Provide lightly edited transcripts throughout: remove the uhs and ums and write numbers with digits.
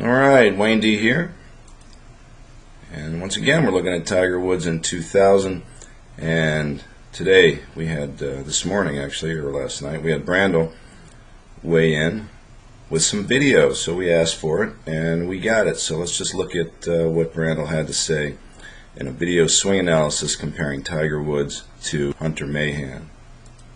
Alright, Wayne D here, and once again we're looking at Tiger Woods in 2000, and today we had, this morning actually, or last night, we had Brandel weigh in with some video, so we asked for it, and we got it. So let's just look at what Brandel had to say in a video swing analysis comparing Tiger Woods to Hunter Mahan.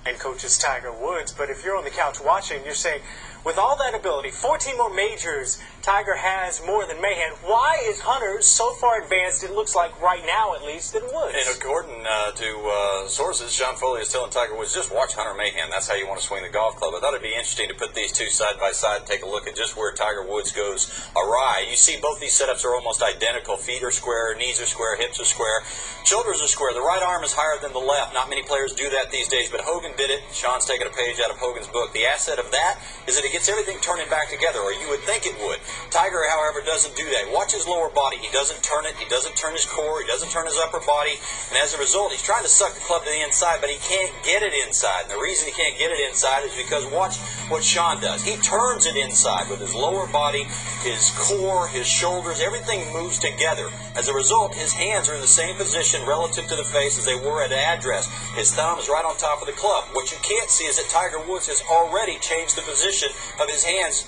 And coaches Tiger Woods, but if you're on the couch watching, you're saying, with all that ability, 14 more majors, Tiger has more than Mahan. Why is Hunter so far advanced, it looks like right now at least, than Woods? And according to sources, Sean Foley is telling Tiger Woods, just watch Hunter Mahan. That's how you want to swing the golf club. I thought it'd be interesting to put these two side by side and take a look at just where Tiger Woods goes awry. You see both these setups are almost identical. Feet are square, knees are square, hips are square, shoulders are square. The right arm is higher than the left. Not many players do that these days, but Hogan did it. Sean's taking a page out of Hogan's book. The asset of that is that it gets everything turning back together, or you would think it would. Tiger, however, doesn't do that. Watch his lower body. He doesn't turn it. He doesn't turn his core. He doesn't turn his upper body. And as a result, he's trying to suck the club to the inside, but he can't get it inside. And the reason he can't get it inside is because watch what Sean does. He turns it inside with his lower body, his core, his shoulders. Everything moves together. As a result, his hands are in the same position relative to the face as they were at address. His thumb is right on top of the club. What you can't see is that Tiger Woods has already changed the position of his hands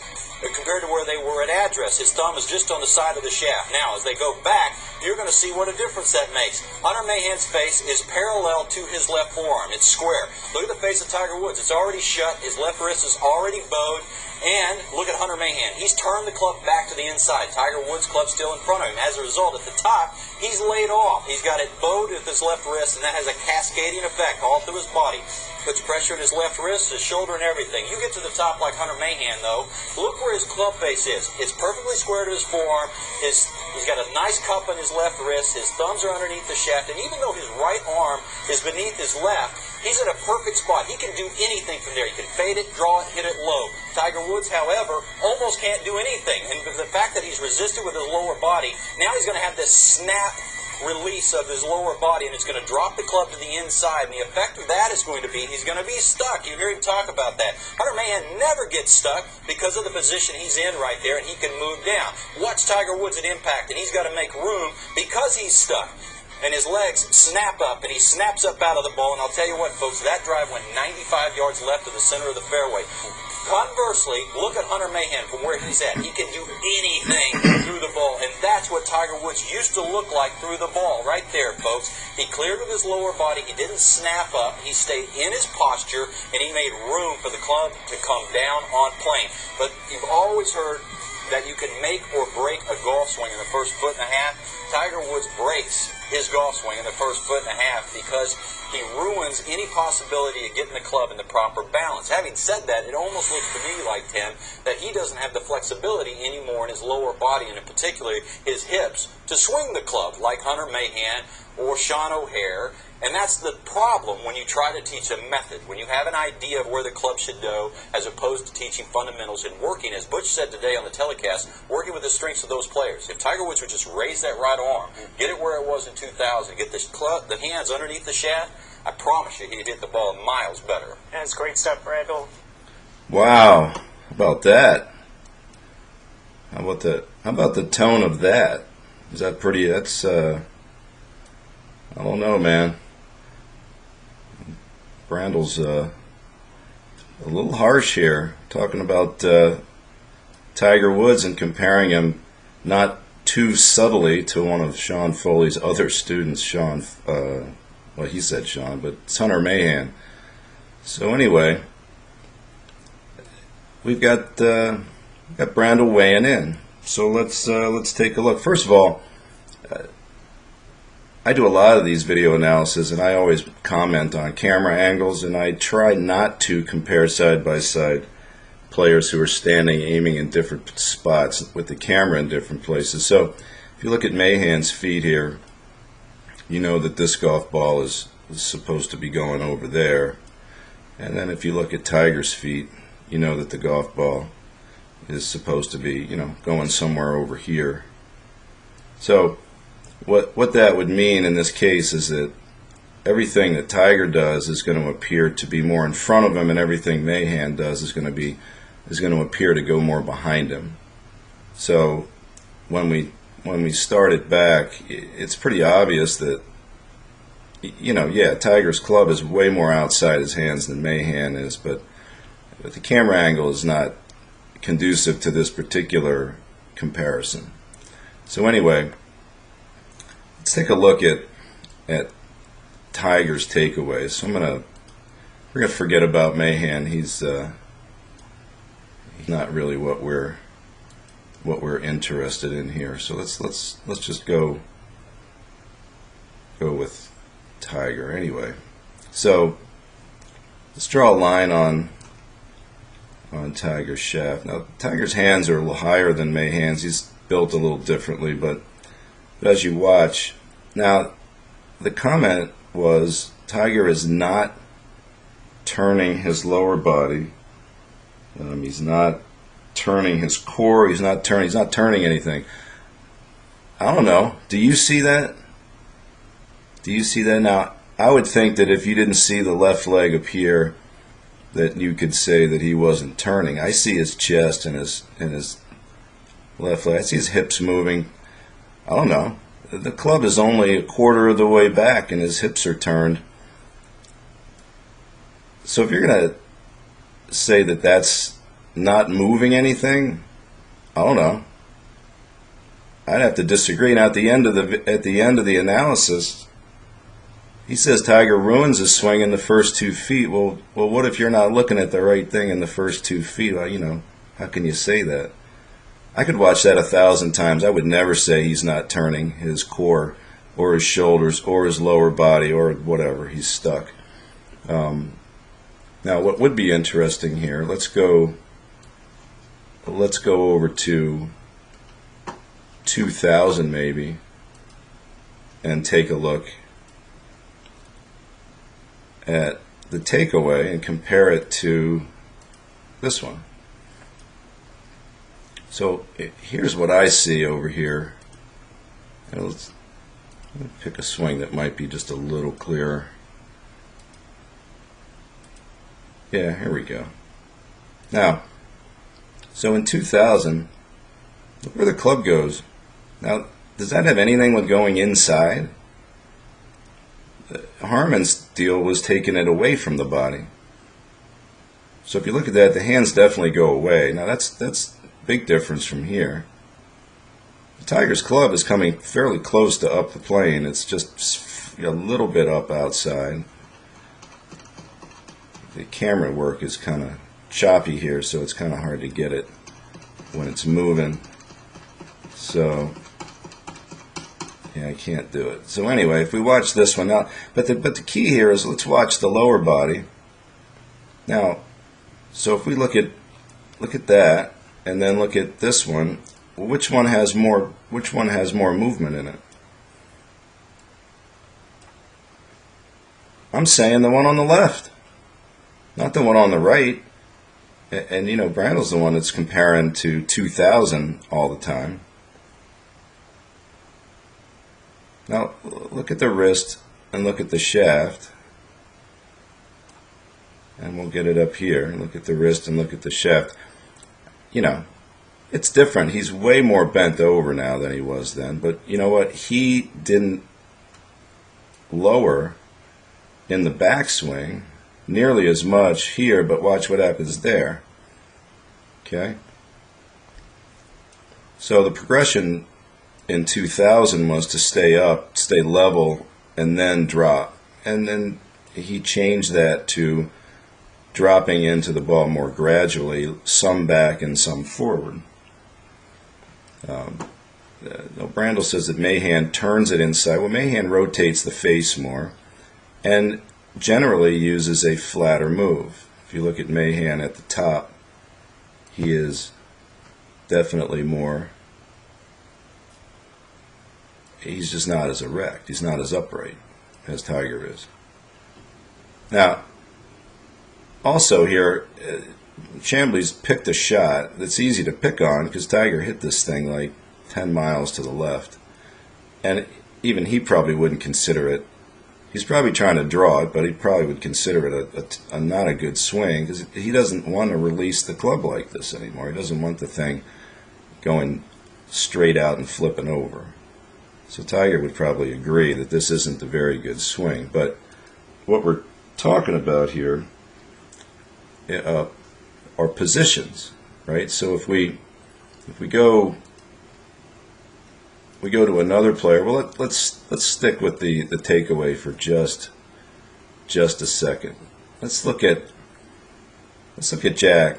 compared to where they were at address. His thumb is just on the side of the shaft. Now, as they go back, you're going to see what a difference that makes. Hunter Mahan's face is parallel to his left forearm. It's square. Look at the face of Tiger Woods. It's already shut. His left wrist is already bowed. And look at Hunter Mahan. He's turned the club back to the inside. Tiger Woods' club's still in front of him. As a result, at the top, he's laid off. He's got it bowed with his left wrist, and that has a cascading effect all through his body. Puts pressure on his left wrist, his shoulder, and everything. You get to the top like Hunter Mahan, though. Look where his club face is. It's perfectly square to his forearm. He's got a nice cup on his left wrist. His thumbs are underneath the shaft. And even though his right arm is beneath his left, he's in a perfect spot. He can do anything from there. He can fade it, draw it, hit it low. Tiger Woods, however, almost can't do anything. And the fact that he's resisted with his lower body, now he's going to have this snap release of his lower body, and it's going to drop the club to the inside, and the effect of that is going to be he's going to be stuck. You hear him talk about that. Hunter Mahan never gets stuck because of the position he's in right there, and he can move down. Watch Tiger Woods at impact, and he's got to make room because he's stuck. And his legs snap up, and he snaps up out of the ball. And I'll tell you what, folks, that drive went 95 yards left of the center of the fairway. Conversely, look at Hunter Mahan from where he's at. He can do anything through the ball, and that's what Tiger Woods used to look like through the ball. Right there, folks. He cleared with his lower body. He didn't snap up. He stayed in his posture, and he made room for the club to come down on plane. But you've always heard that you can make or break a golf swing in the first foot and a half. Tiger Woods breaks his golf swing in the first foot and a half because he ruins any possibility of getting the club in the proper balance. Having said that, it almost looks to me like, Tim, that he doesn't have the flexibility anymore in his lower body, and in particular his hips, to swing the club like Hunter Mahan or Sean O'Hare. And that's the problem when you try to teach a method, when you have an idea of where the club should go, as opposed to teaching fundamentals and working, as Butch said today on the telecast, working with the strengths of those players. If Tiger Woods would just raise that right arm, get it where it was in 2000, get the hands underneath the shaft, I promise you he'd hit the ball miles better. That's great stuff, Brandel. Wow, how about that? How about the tone of that? Is that pretty? That's I don't know, man. Brandel's a little harsh here, talking about Tiger Woods and comparing him not too subtly to one of Sean Foley's other students, Sean, well, he said Sean, but it's Hunter Mahan. So anyway, we've got Brandel weighing in. So let's take a look. First of all, I do a lot of these video analysis, and I always comment on camera angles, and I try not to compare side by side players who are standing aiming in different spots with the camera in different places. So if you look at Mahan's feet here, you know that this golf ball is supposed to be going over there. And then if you look at Tiger's feet, you know that the golf ball is supposed to be, going somewhere over here. So what that would mean in this case is that everything that Tiger does is going to appear to be more in front of him, and everything Mahan does is going to appear to go more behind him. So when we start it back, it's pretty obvious that, you know, yeah, Tiger's club is way more outside his hands than Mahan is, but the camera angle is not conducive to this particular comparison. So anyway, let's take a look at Tiger's takeaways. So we're gonna forget about Mahan. He's not really what we're interested in here. So let's just go with Tiger anyway. So let's draw a line on Tiger's shaft. Now Tiger's hands are a little higher than Mahan's. He's built a little differently, but as you watch, now the comment was Tiger is not turning his lower body. He's not turning his core. He's not turning anything. I don't know. Do you see that? Do you see that? Now, I would think that if you didn't see the left leg appear, that you could say that he wasn't turning. I see his chest and his left leg. I see his hips moving. I don't know. The club is only a quarter of the way back and his hips are turned. So if you're going to say that that's not moving anything, I don't know. I'd have to disagree. Now at the end of the analysis, he says Tiger ruins his swing in the first 2 feet. Well, what if you're not looking at the right thing in the first 2 feet? Well, you know, how can you say that? I could watch that 1,000 times. I would never say he's not turning his core or his shoulders or his lower body or whatever. He's stuck. Now, what would be interesting here? Let's go over to 2000 maybe and take a look at the takeaway and compare it to this one. So here's what I see over here. Let's pick a swing that might be just a little clearer. Yeah, here we go. Now, so in 2000, look where the club goes. Now, does that have anything with going inside? Harmon's deal was taking it away from the body. So if you look at that, the hands definitely go away. Now that's a big difference from here. The Tiger's club is coming fairly close to up the plane. It's just a little bit up outside. The camera work is kind of choppy here, so it's kind of hard to get it when it's moving. So yeah, I can't do it. So anyway, if we watch this one now, but the key here is let's watch the lower body. Now, so if we look at that and then look at this one, well, which one has more movement in it? I'm saying the one on the left, not the one on the right. And you know, Brandel's the one that's comparing to 2000 all the time. Now, look at the wrist and look at the shaft. And we'll get it up here. Look at the wrist and look at the shaft. You know, it's different. He's way more bent over now than he was then. But you know what? He didn't lower in the backswing nearly as much here, but watch what happens there. Okay? So the progression in 2000 was to stay up, stay level, and then drop. And then he changed that to dropping into the ball more gradually, some back and some forward. Brandel says that Mahan turns it inside. Well, Mahan rotates the face more and generally uses a flatter move. If you look at Mahan at the top, he is definitely more, he's just not as erect, he's not as upright as Tiger is. Now, also here, Chamblee's picked a shot that's easy to pick on because Tiger hit this thing like 10 miles to the left. And even he probably wouldn't consider it. He's probably trying to draw it, but he probably would consider it a not a good swing because he doesn't want to release the club like this anymore. He doesn't want the thing going straight out and flipping over. So Tiger would probably agree that this isn't a very good swing. But what we're talking about here are positions, right? So if we go to another player, well, let's stick with the takeaway for just a second. Let's look at Jack.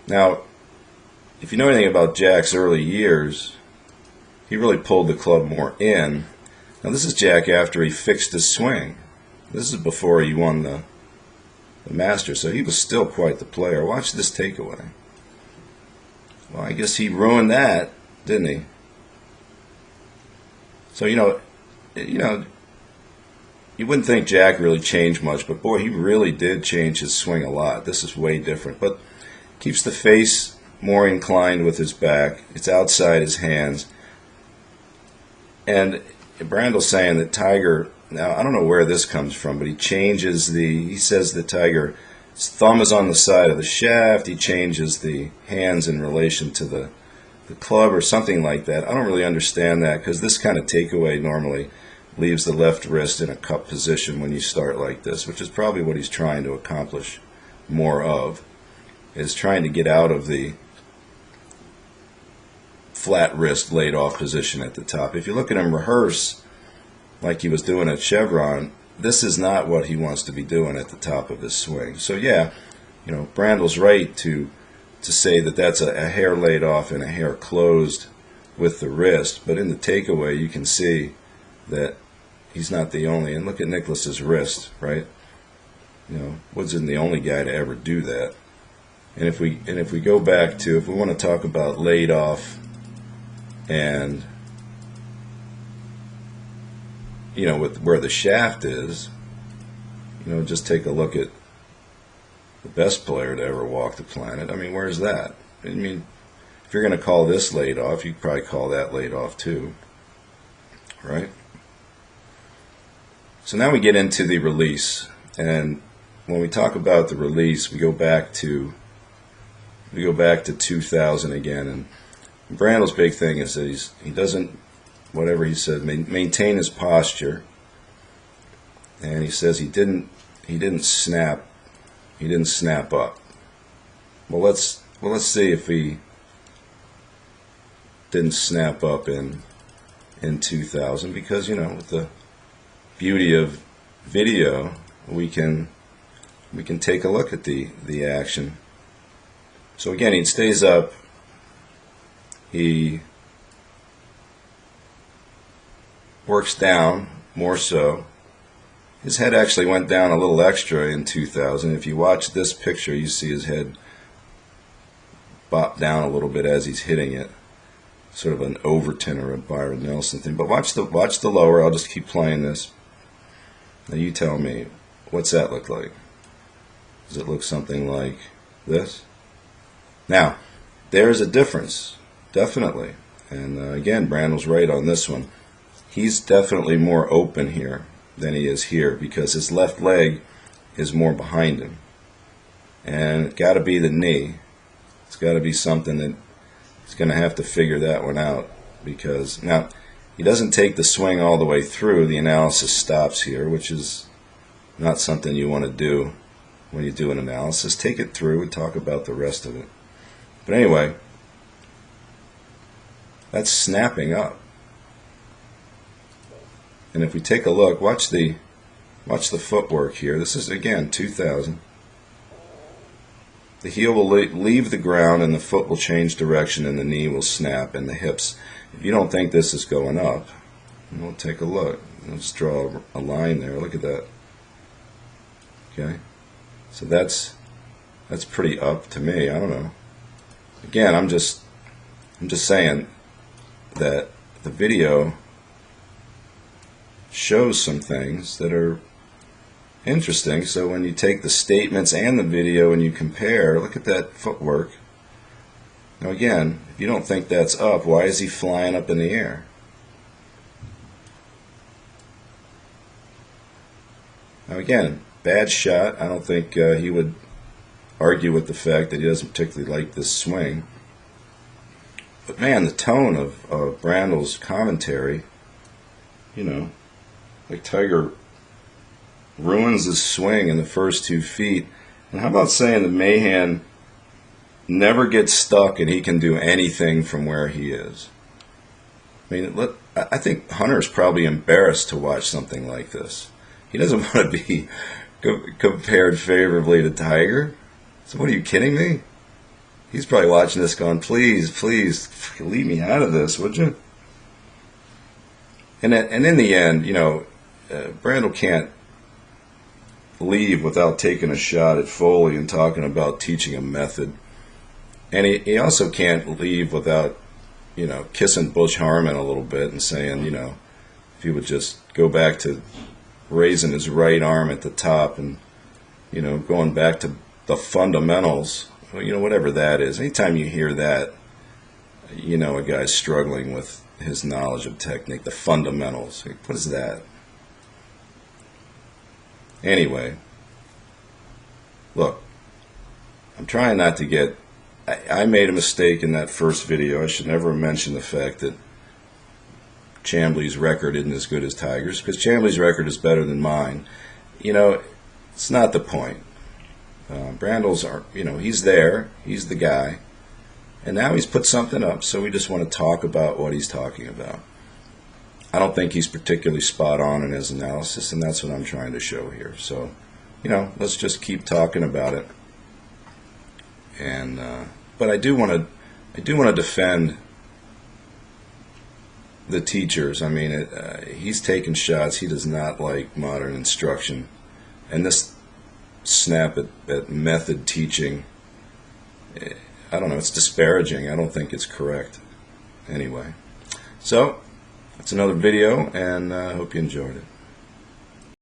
Now, if you know anything about Jack's early years, he really pulled the club more in. Now this is Jack after he fixed his swing. This is before he won the Masters, so he was still quite the player. Watch this takeaway. Well, I guess he ruined that, didn't he? So you wouldn't think Jack really changed much, but boy, he really did change his swing a lot. This is way different, but keeps the face more inclined with his back. It's outside his hands. And Brandel's saying that Tiger, now I don't know where this comes from, but he says that Tiger's thumb is on the side of the shaft. He changes the hands in relation to the club or something like that. I don't really understand that, because this kind of takeaway normally leaves the left wrist in a cup position when you start like this, which is probably what he's trying to accomplish more of, is trying to get out of the flat wrist laid off position at the top. If you look at him rehearse like he was doing at Chevron, this is not what he wants to be doing at the top of his swing. So yeah, Brandel's right to say that that's a hair laid off and a hair closed with the wrist, but in the takeaway you can see that he's not the only. And look at Nicklaus's wrist, right? Woods isn't the only guy to ever do that. And if we go back to, if we want to talk about laid off and with where the shaft is, just take a look at the best player to ever walk the planet. I mean, where's that? I mean, if you're going to call this laid off, you'd probably call that laid off too, right? So now we get into the release, and when we talk about the release, we go back to 2000 again, and Brandel's big thing is that he doesn't, whatever he said, maintain his posture, and he says he didn't snap up. Well, let's see if he didn't snap up in 2000, because with the beauty of video, we can take a look at the action. So again, he stays up. He works down more so. His head actually went down a little extra in 2000. If you watch this picture, you see his head bop down a little bit as he's hitting it. Sort of an Overton or a Byron Nelson thing. But watch the lower. I'll just keep playing this. Now you tell me, what's that look like? Does it look something like this? Now, there's a difference. Definitely. And again, Brandel's right on this one. He's definitely more open here than he is here, because his left leg is more behind him. And it's got to be the knee. It's got to be something that he's going to have to figure that one out, because now he doesn't take the swing all the way through. The analysis stops here, which is not something you want to do when you do an analysis. Take it through and talk about the rest of it. But anyway, that's snapping up. And if we take a look, watch the footwork here. This is again 2000. The heel will leave the ground and the foot will change direction and the knee will snap and the hips. If you don't think this is going up, we'll take a look. Let's draw a line there. Look at that. Okay, so that's pretty up to me. I don't know. Again, I'm just saying that the video shows some things that are interesting. So when you take the statements and the video and you compare, look at that footwork. Now again, if you don't think that's up, why is he flying up in the air? Now again, bad shot. I don't think he would argue with the fact that he doesn't particularly like this swing. But man, the tone of Brandel's commentary, you know, like Tiger ruins his swing in the first 2 feet. And how about saying that Mahan never gets stuck and he can do anything from where he is? I mean, I think Hunter's probably embarrassed to watch something like this. He doesn't want to be compared favorably to Tiger. So what, are you kidding me? He's probably watching this going, please, please, leave me out of this, would you? And in the end, you know, Brandel can't leave without taking a shot at Foley and talking about teaching a method. And he also can't leave without, you know, kissing Bush Harmon a little bit and saying, you know, if he would just go back to raising his right arm at the top and, you know, going back to the fundamentals, well, you know, whatever that is. Anytime you hear that, you know a guy's struggling with his knowledge of technique, the fundamentals. What is that? Anyway, look, I'm trying not to get... I made a mistake in that first video. I should never have mentioned the fact that Chamblee's record isn't as good as Tiger's, because Chamblee's record is better than mine. You know, it's not the point. Brandel's, you know, he's there, he's the guy, and now he's put something up, so we just want to talk about what he's talking about. I don't think he's particularly spot on in his analysis, and that's what I'm trying to show here. So, you know, let's just keep talking about it. And but I do want to defend the teachers. I mean, he's taking shots. He does not like modern instruction, and this snap at method teaching, I don't know, it's disparaging. I don't think it's correct. Anyway, so that's another video, and I hope you enjoyed it.